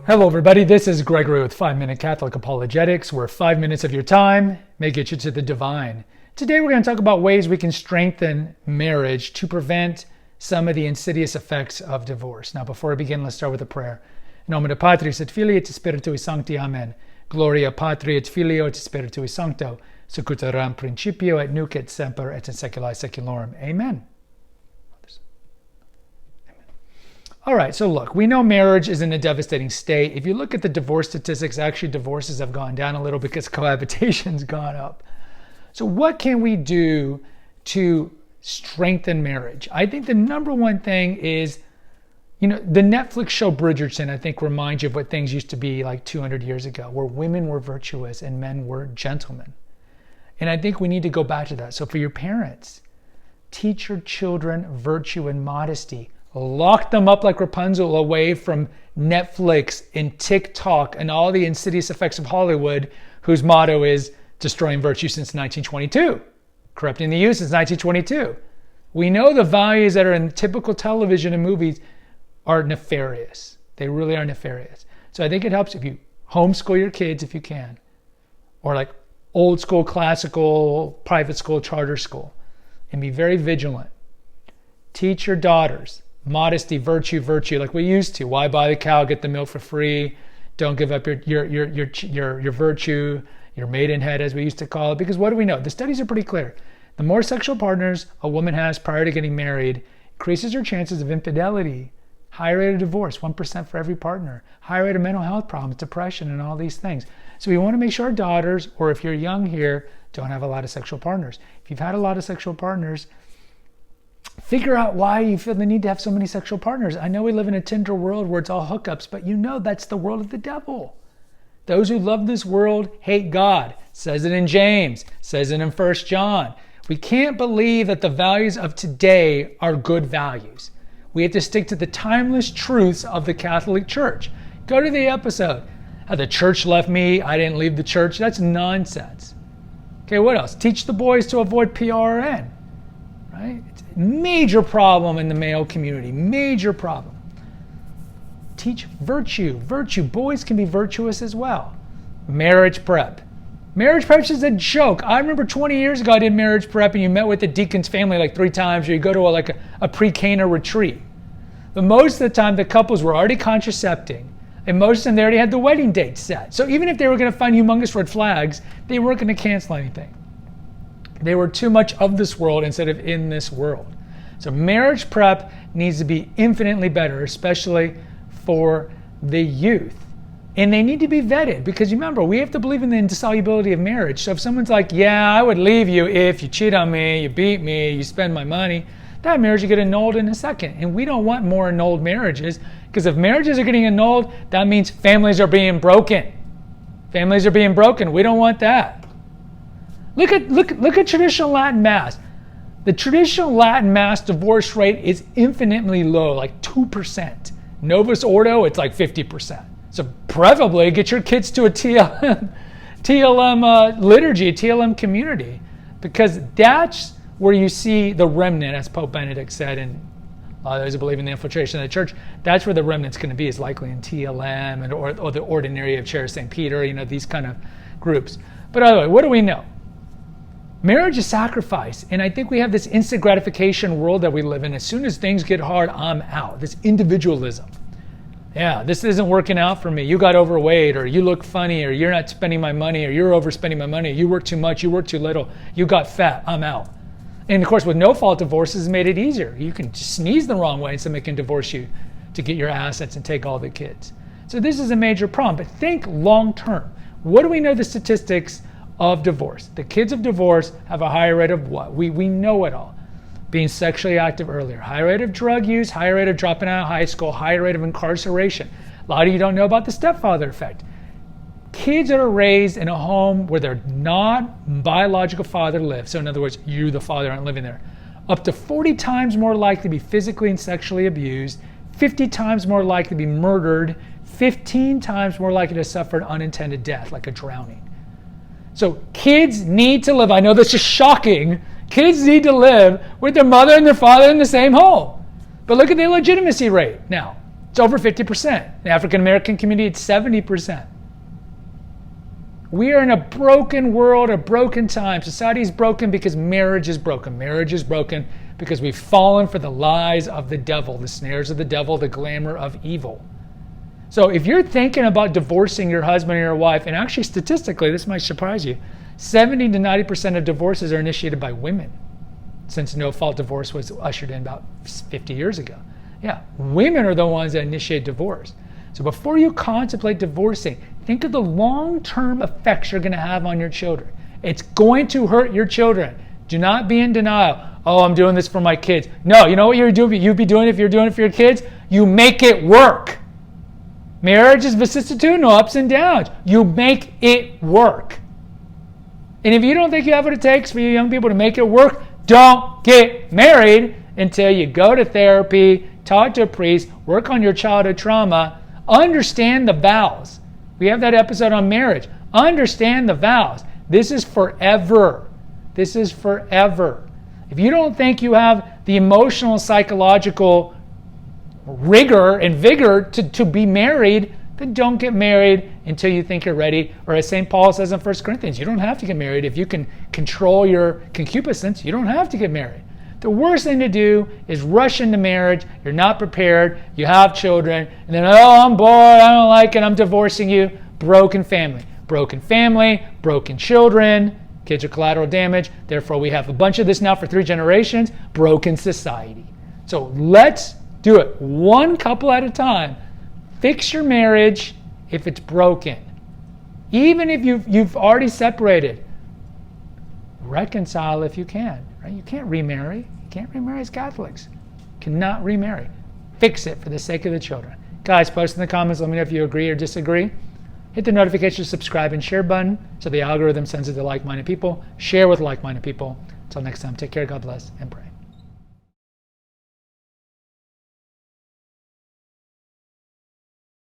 Hello everybody, this is Gregory with 5-Minute Catholic Apologetics, where 5 minutes of your time may get you to the divine. Today we're going to talk about ways we can strengthen marriage to prevent some of the insidious effects of divorce. Now before I begin, let's start with a prayer. In nomine Patris et Filii et Spiritui Sancti, Amen. Gloria Patri et Filio et Spiritui Sancto, sicut eram principio et nunc et semper et in saecula saeculorum. Amen. All right, so look, we know marriage is in a devastating state. If you look at the divorce statistics, actually divorces have gone down a little because cohabitation's gone up. So what can we do to strengthen marriage? I think the number one thing is, the Netflix show Bridgerton, I think, reminds you of what things used to be like 200 years ago, where women were virtuous and men were gentlemen. And I think we need to go back to that. So for your parents, teach your children virtue and modesty. Lock them up like Rapunzel away from Netflix and TikTok and all the insidious effects of Hollywood, whose motto is destroying virtue since 1922, corrupting the youth since 1922. We know the values that are in typical television and movies are nefarious. They really are nefarious. So I think it helps if you homeschool your kids if you can, or like old school, classical, private school, charter school, and be very vigilant. Teach your daughters modesty, virtue, like we used to. Why buy the cow, get the milk for free? Don't give up your virtue, your maidenhead, as we used to call it. Because what do we know? The studies are pretty clear. The more sexual partners a woman has prior to getting married increases her chances of infidelity, higher rate of divorce, 1% for every partner, higher rate of mental health problems, depression, and all these things. So we want to make sure our daughters, or if you're young here, don't have a lot of sexual partners. If you've had a lot of sexual partners, figure out why you feel the need to have so many sexual partners. I know we live in a Tinder world where it's all hookups, but that's the world of the devil. Those who love this world hate God. Says it in James, says it in 1 John. We can't believe that the values of today are good values. We have to stick to the timeless truths of the Catholic Church. Go to the episode, how the church left me, I didn't leave the church. That's nonsense. Okay, what else? Teach the boys to avoid PRN. Right? It's a major problem in the male community. Major problem. Teach virtue. Boys can be virtuous as well. Marriage prep. Marriage prep is a joke. I remember 20 years ago I did marriage prep and you met with the deacon's family like 3 times, or you go to a pre-Cana retreat. But most of the time the couples were already contracepting, and most of them they already had the wedding date set. So even if they were going to find humongous red flags, they weren't going to cancel anything. They were too much of this world instead of in this world. So marriage prep needs to be infinitely better, especially for the youth. And they need to be vetted, because remember, we have to believe in the indissolubility of marriage. So if someone's like, yeah, I would leave you if you cheat on me, you beat me, you spend my money, that marriage will get annulled in a second. And we don't want more annulled marriages, because if marriages are getting annulled, that means families are being broken. Families are being broken. We don't want that. Look at traditional Latin Mass. The traditional Latin Mass divorce rate is infinitely low, like 2%. Novus Ordo, it's like 50%. So preferably get your kids to a TLM liturgy, TLM community, because that's where you see the remnant, as Pope Benedict said, and those who believe in the infiltration of the church, that's where the remnant's going to be, is likely in TLM or the Ordinary of Chair St. Peter, these kind of groups. But anyway, what do we know? Marriage is sacrifice, and I think we have this instant gratification world that we live in. As soon as things get hard, I'm out. This individualism. Yeah, this isn't working out for me. You got overweight, or you look funny, or you're not spending my money, or you're overspending my money. You work too much, you work too little. You got fat, I'm out. And of course, with no-fault divorces, made it easier. You can just sneeze the wrong way and somebody can divorce you to get your assets and take all the kids. So this is a major problem. But think long-term. What do we know the statistics of divorce? The kids of divorce have a higher rate of what? We know it all. Being sexually active earlier. Higher rate of drug use, higher rate of dropping out of high school, higher rate of incarceration. A lot of you don't know about the stepfather effect. Kids that are raised in a home where their non-biological father lives, so in other words, you, the father, aren't living there, up to 40 times more likely to be physically and sexually abused, 50 times more likely to be murdered, 15 times more likely to suffer an unintended death, like a drowning. So kids need to live, I know this is shocking, kids need to live with their mother and their father in the same home. But look at the illegitimacy rate. Now, It's over 50%. In the African American community, it's 70%. We are in a broken world, a broken time. Society is broken because marriage is broken. Marriage is broken because we've fallen for the lies of the devil, the snares of the devil, the glamour of evil. So if you're thinking about divorcing your husband or your wife, and actually statistically, this might surprise you, 70 to 90% of divorces are initiated by women, since no-fault divorce was ushered in about 50 years ago. Yeah, women are the ones that initiate divorce. So before you contemplate divorcing, think of the long-term effects you're going to have on your children. It's going to hurt your children. Do not be in denial. Oh, I'm doing this for my kids. No, you know what you'd be doing if you're doing it for your kids? You make it work. Marriage is vicissitudinal, ups and downs. You make it work. And if you don't think you have what it takes for you young people to make it work, don't get married until you go to therapy, talk to a priest, work on your childhood trauma, understand the vows. We have that episode on marriage. Understand the vows. This is forever. This is forever. If you don't think you have the emotional and psychological rigor and vigor to be married, then don't get married until you think you're ready. Or as St. Paul says in 1 Corinthians, you don't have to get married. If you can control your concupiscence, you don't have to get married. The worst thing to do is rush into marriage. You're not prepared. You have children. And then, oh, I'm bored. I don't like it. I'm divorcing you. Broken family. Broken family. Broken children. Kids are collateral damage. Therefore, we have a bunch of this now for 3 generations. Broken society. So let's do it one couple at a time. Fix your marriage if it's broken. Even if you've already separated, reconcile if you can. Right? You can't remarry. You can't remarry as Catholics. Cannot remarry. Fix it for the sake of the children. Guys, post in the comments. Let me know if you agree or disagree. Hit the notification, subscribe, and share button so the algorithm sends it to like-minded people. Share with like-minded people. Until next time, take care, God bless, and pray.